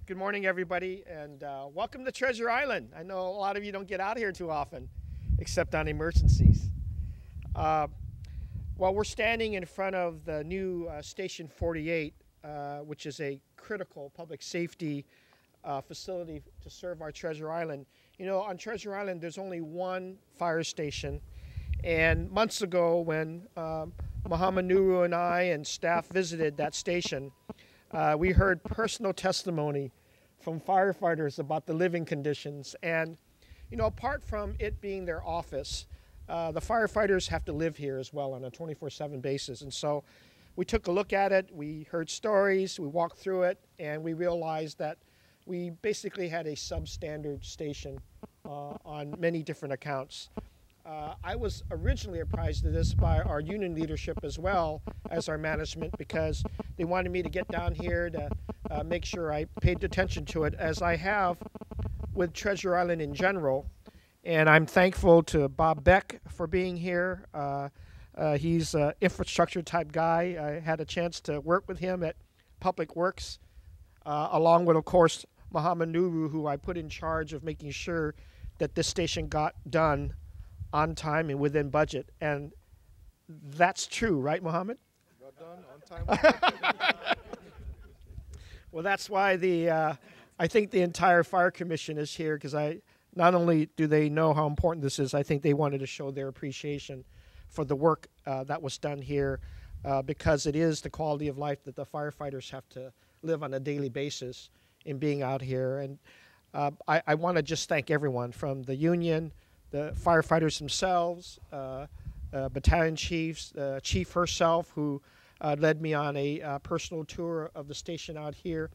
Good morning, everybody, and welcome to Treasure Island. I know a lot of you don't get out here too often, except on emergencies. Well, we're standing in front of the new Station 48, which is a critical public safety facility to serve our Treasure Island. You know, on Treasure Island, there's only one fire station, and months ago when Muhammad Nuru and I and staff visited that station, we heard personal testimony from firefighters about the living conditions. And, you know, apart from it being their office, the firefighters have to live here as well on a 24/7 basis. And so we took a look at it, we heard stories, we walked through it, and we realized that we basically had a substandard station on many different accounts. I was originally apprised of this by our union leadership as well as our management, because they wanted me to get down here to make sure I paid attention to it, as I have with Treasure Island in general. And I'm thankful to Bob Beck for being here. He's an infrastructure type guy. I had a chance to work with him at Public Works, along with, of course, Muhammad Nuru, who I put in charge of making sure that this station got done on time and within budget. And that's true, right, Muhammad? Got done on time. Well, that's why I think the entire Fire Commission is here, because not only do they know how important this is, I think they wanted to show their appreciation for the work that was done here, because it is the quality of life that the firefighters have to live on a daily basis in being out here. And I want to just thank everyone from the union, the firefighters themselves, battalion chiefs, chief herself, who led me on a personal tour of the station out here,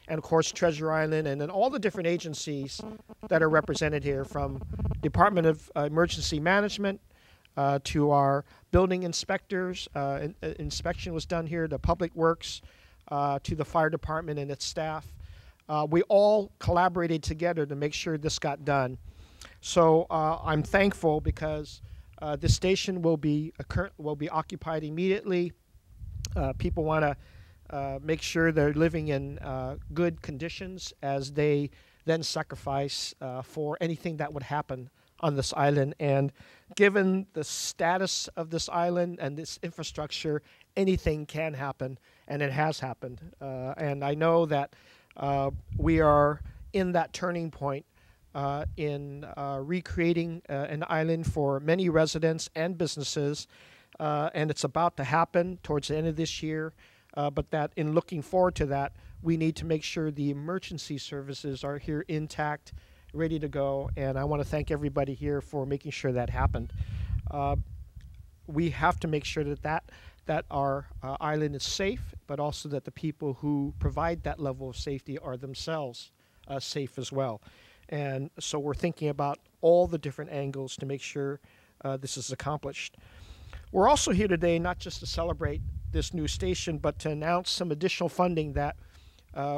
and of course Treasure Island, and then all the different agencies that are represented here, from Department of Emergency Management to our building inspectors. Inspection was done here, to Public Works, to the fire department and its staff. We all collaborated together to make sure this got done. So I'm thankful, because this station will be occupied immediately. People want to make sure they're living in good conditions as they then sacrifice for anything that would happen on this island. And given the status of this island and this infrastructure, anything can happen, and it has happened. And I know that we are in that turning point in recreating an island for many residents and businesses, and it's about to happen towards the end of this year. But that in looking forward to that, we need to make sure the emergency services are here intact, ready to go, and I want to thank everybody here for making sure that happened. We have to make sure that our island is safe, but also that the people who provide that level of safety are themselves safe as well. And so we're thinking about all the different angles to make sure this is accomplished. We're also here today not just to celebrate this new station, but to announce some additional funding that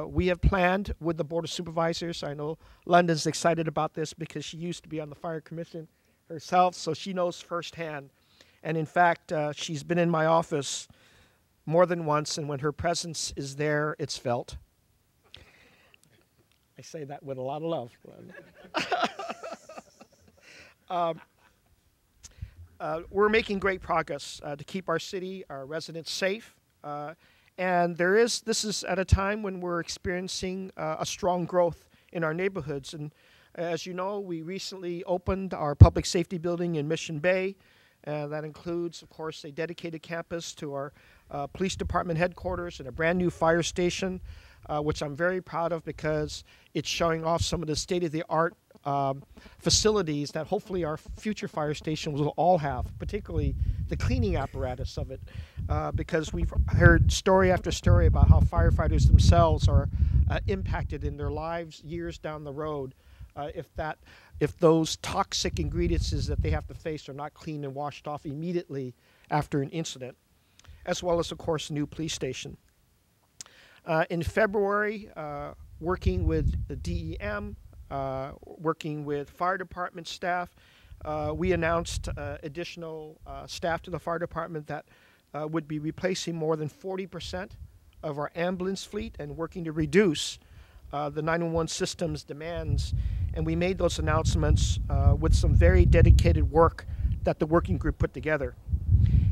we have planned with the Board of Supervisors. I know London's excited about this, because she used to be on the Fire Commission herself, so she knows firsthand. And in fact, she's been in my office more than once, and when her presence is there, it's felt. I say that with a lot of love. We're making great progress to keep our city, our residents safe. And this is at a time when we're experiencing a strong growth in our neighborhoods. And as you know, we recently opened our public safety building in Mission Bay. That includes, of course, a dedicated campus to our police department headquarters and a brand new fire station, which I'm very proud of, because it's showing off some of the state-of-the-art facilities that hopefully our future fire stations will all have, particularly the cleaning apparatus of it, because we've heard story after story about how firefighters themselves are impacted in their lives years down the road if those toxic ingredients that they have to face are not cleaned and washed off immediately after an incident, as well as, of course, a new police station. In February, working with the DEM, working with fire department staff, we announced additional staff to the fire department that would be replacing more than 40% of our ambulance fleet and working to reduce the 911 system's demands, and we made those announcements with some very dedicated work that the working group put together.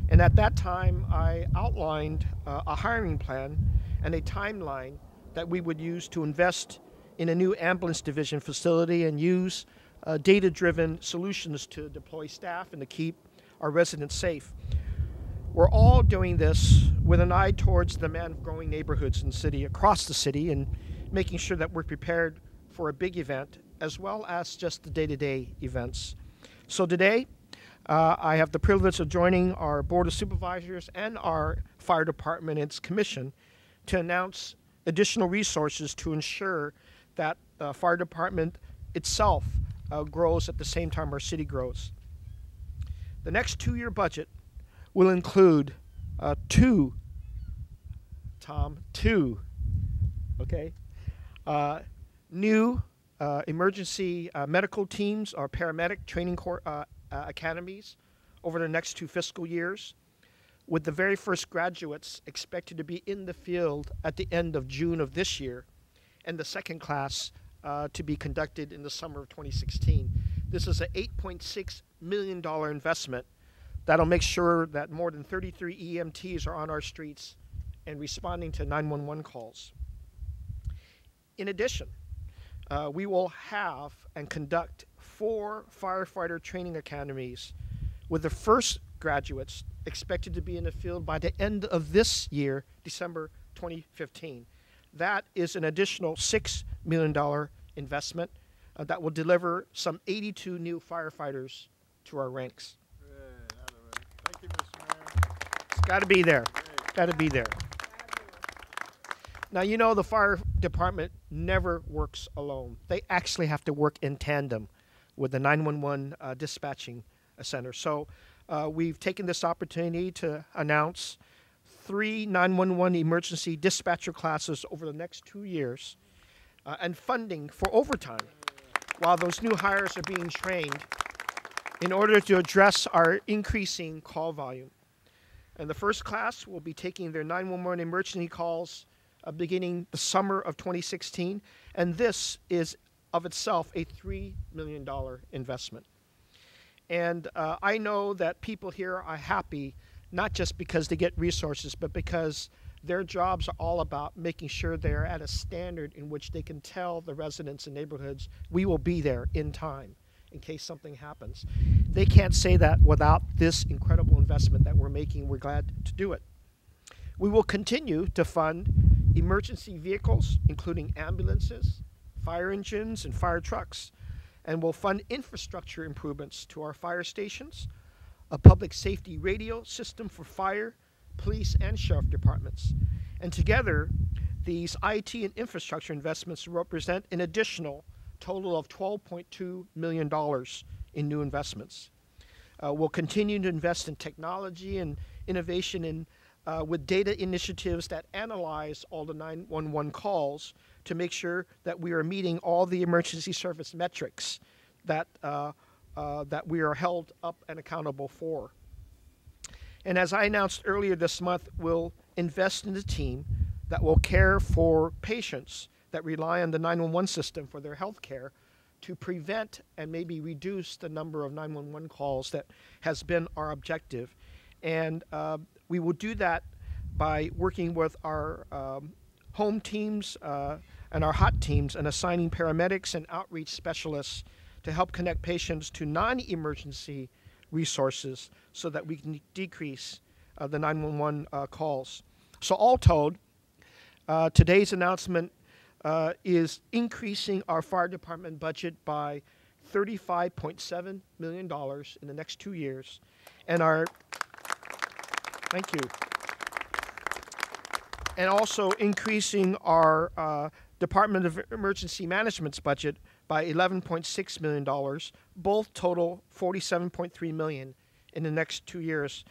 And at that time, I outlined a hiring plan and a timeline that we would use to invest in a new ambulance division facility and use data-driven solutions to deploy staff and to keep our residents safe. We're all doing this with an eye towards the demand of growing neighborhoods in the city, across the city, and making sure that we're prepared for a big event as well as just the day-to-day events. So today, I have the privilege of joining our Board of Supervisors and our Fire Department and its commission to announce additional resources to ensure that the Fire Department itself grows at the same time our city grows. The next 2-year budget will include two, new emergency medical teams or paramedic training academies over the next 2 fiscal years, with the very first graduates expected to be in the field at the end of June of this year, and the second class to be conducted in the summer of 2016. This is an $8.6 million investment that'll make sure that more than 33 EMTs are on our streets and responding to 911 calls. In addition, we will have and conduct 4 firefighter training academies, with the first graduates expected to be in the field by the end of this year, December 2015. That is an additional $6 million investment that will deliver some 82 new firefighters to our ranks. Thank you, Mr. Mayor. It's got to be there. Got to be there. Now, you know, the fire department never works alone. They actually have to work in tandem with the 911 dispatching center. So we've taken this opportunity to announce 3 911 emergency dispatcher classes over the next 2 years and funding for overtime while those new hires are being trained in order to address our increasing call volume. And the first class will be taking their 911 emergency calls beginning the summer of 2016, and this is of itself a $3 million investment. And I know that people here are happy not just because they get resources, but because their jobs are all about making sure they're at a standard in which they can tell the residents and neighborhoods, we will be there in time in case something happens. They can't say that without this incredible investment that we're making. We're glad to do it. We will continue to fund emergency vehicles, including ambulances, fire engines, and fire trucks, and we'll fund infrastructure improvements to our fire stations, a public safety radio system for fire, police, and sheriff departments. And together, these IT and infrastructure investments represent an additional total of $12.2 million in new investments. We'll continue to invest in technology and innovation with data initiatives that analyze all the 911 calls to make sure that we are meeting all the emergency service metrics that we are held up and accountable for. And as I announced earlier this month, we'll invest in a team that will care for patients that rely on the 911 system for their health care to prevent and maybe reduce the number of 911 calls that has been our objective. And we will do that by working with our home teams and our hot teams and assigning paramedics and outreach specialists to help connect patients to non-emergency resources so that we can decrease the 911 calls. So all told, today's announcement is increasing our fire department budget by $35.7 million in the next 2 years. And thank you. And also increasing our Department of Emergency Management's budget by $11.6 million, both total $47.3 million in the next 2 years.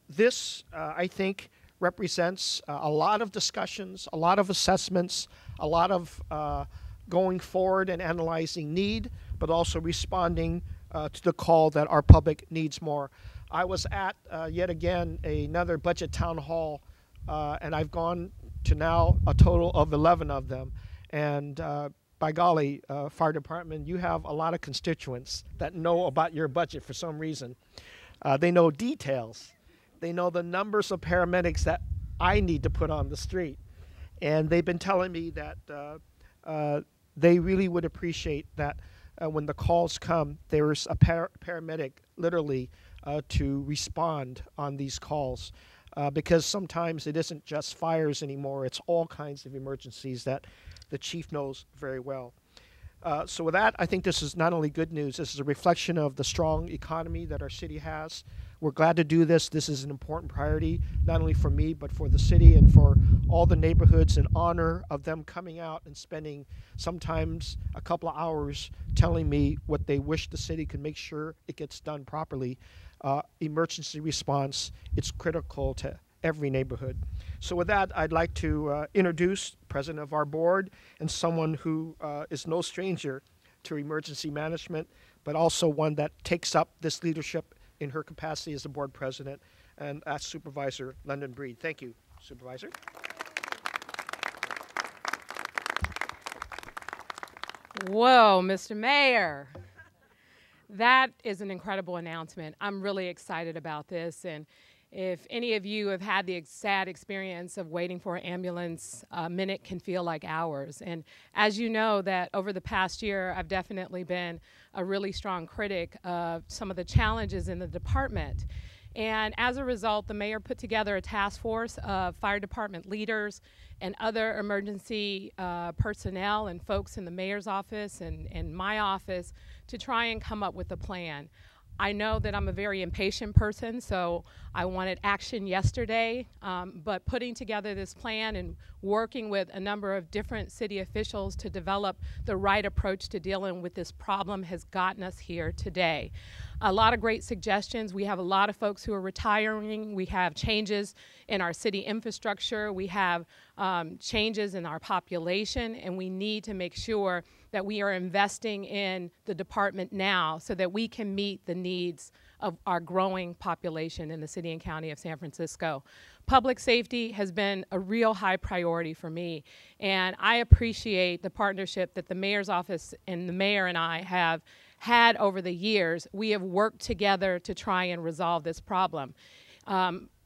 This, I think, represents a lot of discussions, a lot of assessments, a lot of going forward and analyzing need, but also responding to the call that our public needs more. I was at, yet again, another budget town hall, and I've gone to now a total of 11 of them. And by golly, fire department, you have a lot of constituents that know about your budget for some reason. They know details. They know the numbers of paramedics that I need to put on the street. And they've been telling me that they really would appreciate that when the calls come, there's a paramedic literally to respond on these calls. Because sometimes it isn't just fires anymore, it's all kinds of emergencies that the chief knows very well. So with that, I think this is not only good news, this is a reflection of the strong economy that our city has. We're glad to do this. This is an important priority, not only for me, but for the city and for all the neighborhoods, in honor of them coming out and spending sometimes a couple of hours telling me what they wish the city could make sure it gets done properly. Emergency response, it's critical to every neighborhood. So with that, I'd like to introduce President of our board and someone who is no stranger to emergency management, but also one that takes up this leadership in her capacity as the board president, and that's Supervisor London Breed. Thank you, Supervisor. Whoa, Mr. Mayor. That is an incredible announcement. I'm really excited about this. And if any of you have had the sad experience of waiting for an ambulance, a minute can feel like hours. And as you know, that over the past year, I've definitely been a really strong critic of some of the challenges in the department. And as a result, the mayor put together a task force of fire department leaders and other emergency personnel and folks in the mayor's office and my office to try and come up with a plan. I know that I'm a very impatient person, so I wanted action yesterday, but putting together this plan and working with a number of different city officials to develop the right approach to dealing with this problem has gotten us here today. A lot of great suggestions. We have a lot of folks who are retiring. We have changes in our city infrastructure. We have changes in our population, and we need to make sure that we are investing in the department now so that we can meet the needs of our growing population in the city and county of San Francisco. Public safety has been a real high priority for me, and I appreciate the partnership that the mayor's office and the mayor and I have had over the years. We have worked together to try and resolve this problem.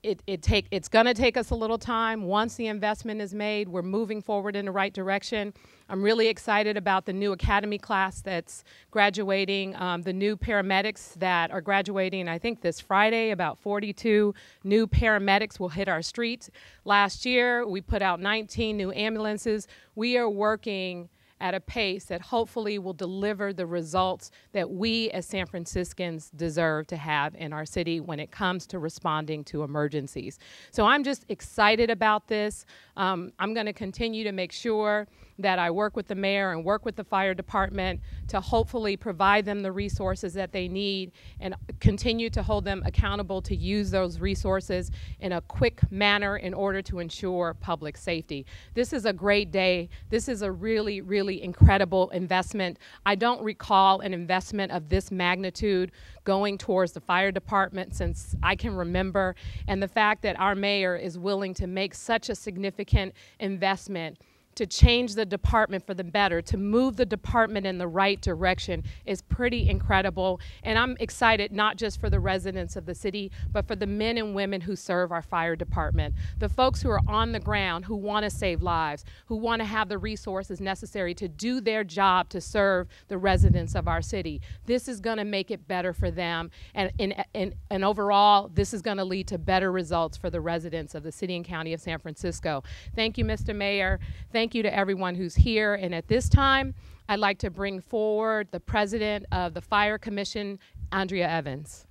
It's going to take us a little time. Once the investment is made, we're moving forward in the right direction. I'm really excited about the new academy class that's graduating, the new paramedics that are graduating, I think this Friday. About 42 new paramedics will hit our streets. Last year, we put out 19 new ambulances. We are working at a pace that hopefully will deliver the results that we as San Franciscans deserve to have in our city when it comes to responding to emergencies. So I'm just excited about this. I'm going to continue to make sure that I work with the mayor and work with the fire department to hopefully provide them the resources that they need and continue to hold them accountable to use those resources in a quick manner in order to ensure public safety. This is a great day. This is a really, really incredible investment. I don't recall an investment of this magnitude going towards the fire department since I can remember, and the fact that our mayor is willing to make such a significant investment to change the department for the better, to move the department in the right direction is pretty incredible. And I'm excited not just for the residents of the city, but for the men and women who serve our fire department, the folks who are on the ground, who want to save lives, who want to have the resources necessary to do their job to serve the residents of our city. This is going to make it better for them. And overall, this is going to lead to better results for the residents of the city and county of San Francisco. Thank you, Mr. Mayor. Thank you to everyone who's here. And at this time, I'd like to bring forward the president of the Fire Commission, Andrea Evans.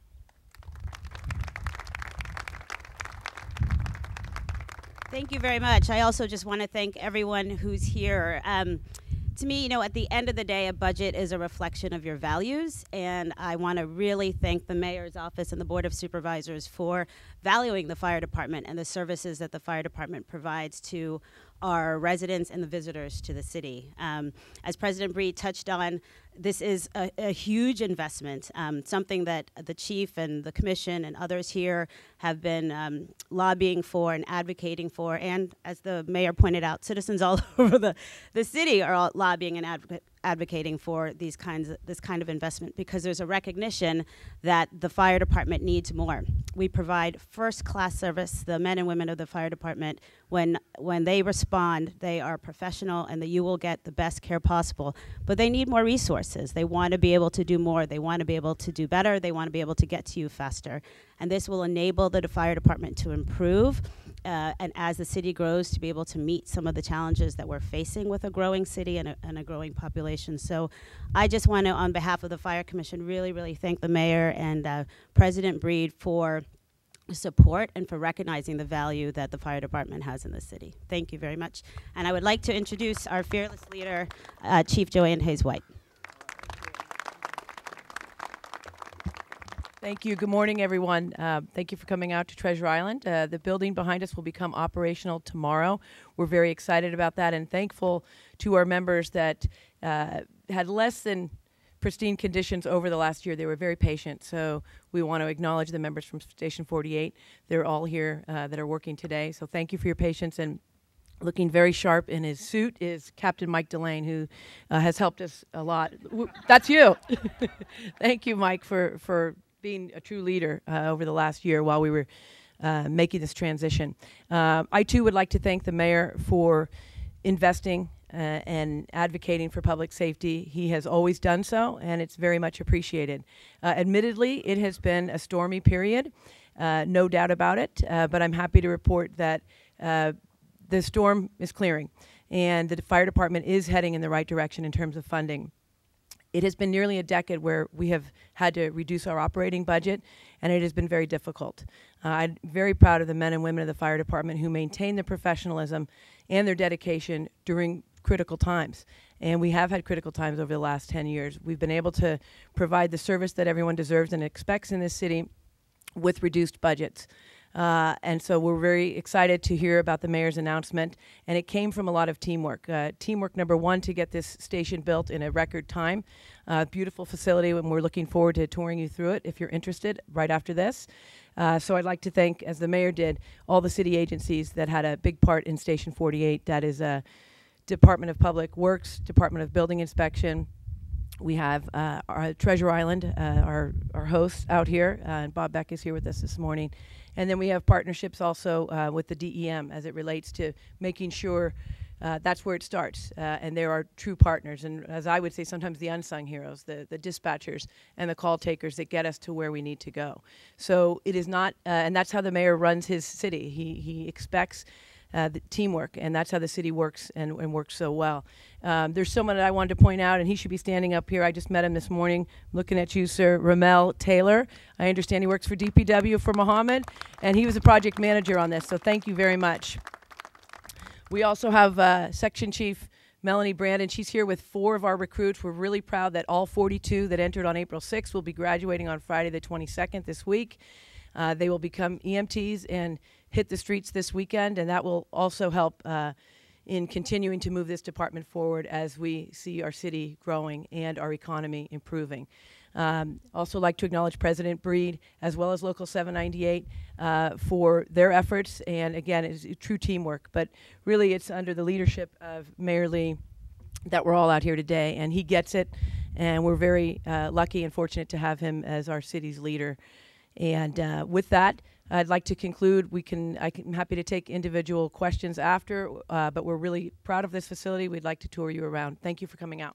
Thank you very much. I also just want to thank everyone who's here. To me, you know, at the end of the day, a budget is a reflection of your values, and I want to really thank the mayor's office and the Board of Supervisors for valuing the fire department and the services that the fire department provides to our residents and the visitors to the city. As President Breed touched on, this is a huge investment, something that the chief and the commission and others here have been lobbying for and advocating for, and as the mayor pointed out, citizens all over the city are all lobbying and advocating for this kind of investment, because there's a recognition that the fire department needs more. We provide first-class service. The men and women of the fire department, when they respond, they are professional and that you will get the best care possible. But they need more resources. They want to be able to do more. They want to be able to do better. They want to be able to get to you faster. And this will enable the fire department to improve, and as the city grows, to be able to meet some of the challenges that we're facing with a growing city and a growing population. So I just want to, on behalf of the Fire Commission, really, really thank the mayor and President Breed for support and for recognizing the value that the fire department has in the city. Thank you very much. And I would like to introduce our fearless leader, Chief Joanne Hayes-White. Thank you. Good morning, everyone. Thank you for coming out to Treasure Island. The building behind us will become operational tomorrow. We're very excited about that and thankful to our members that had less than pristine conditions over the last year. They were very patient, so we want to acknowledge the members from Station 48. They're all here that are working today, so thank you for your patience. And looking very sharp in his suit is Captain Mike Delane, who has helped us a lot. That's you. Thank you, Mike, for being a true leader over the last year while we were making this transition. I, too, would like to thank the mayor for investing and advocating for public safety. He has always done so, and it's very much appreciated. Admittedly, it has been a stormy period, no doubt about it, but I'm happy to report that the storm is clearing, and the fire department is heading in the right direction in terms of funding. It has been nearly a decade where we have had to reduce our operating budget, and it has been very difficult. I'm very proud of the men and women of the fire department who maintain their professionalism and their dedication during critical times. And we have had critical times over the last 10 years. We've been able to provide the service that everyone deserves and expects in this city with reduced budgets. And so we're very excited to hear about the mayor's announcement, and it came from a lot of teamwork. Teamwork number one to get this station built in a record time. Beautiful facility, and we're looking forward to touring you through it if you're interested right after this. So I'd like to thank, as the mayor did, all the city agencies that had a big part in Station 48. That is Department of Public Works, Department of Building Inspection. We have our Treasure Island, our host out here, and Bob Beck is here with us this morning. And then we have partnerships also with the DEM as it relates to making sure that's where it starts. And there are true partners, and as I would say, sometimes the unsung heroes, the dispatchers and the call takers that get us to where we need to go. So it is not, and that's how the mayor runs his city. He expects the teamwork, and that's how the city works and works so well. There's someone that I wanted to point out, and he should be standing up here. I just met him this morning. I'm looking at you, sir, Ramel Taylor. I understand he works for DPW for Mohammed, and he was a project manager on this, so thank you very much. We also have Section Chief Melanie Brandon. She's here with 4 of our recruits. We're really proud that all 42 that entered on April 6th will be graduating on Friday the 22nd this week. They will become EMTs and hit the streets this weekend, and that will also help in continuing to move this department forward as we see our city growing and our economy improving. Also like to acknowledge President Breed as well as Local 798 for their efforts, and again, it's true teamwork, but really it's under the leadership of Mayor Lee that we're all out here today, and he gets it, and we're very lucky and fortunate to have him as our city's leader. And with that, I'd like to conclude. I'm happy to take individual questions after, but we're really proud of this facility. We'd like to tour you around. Thank you for coming out.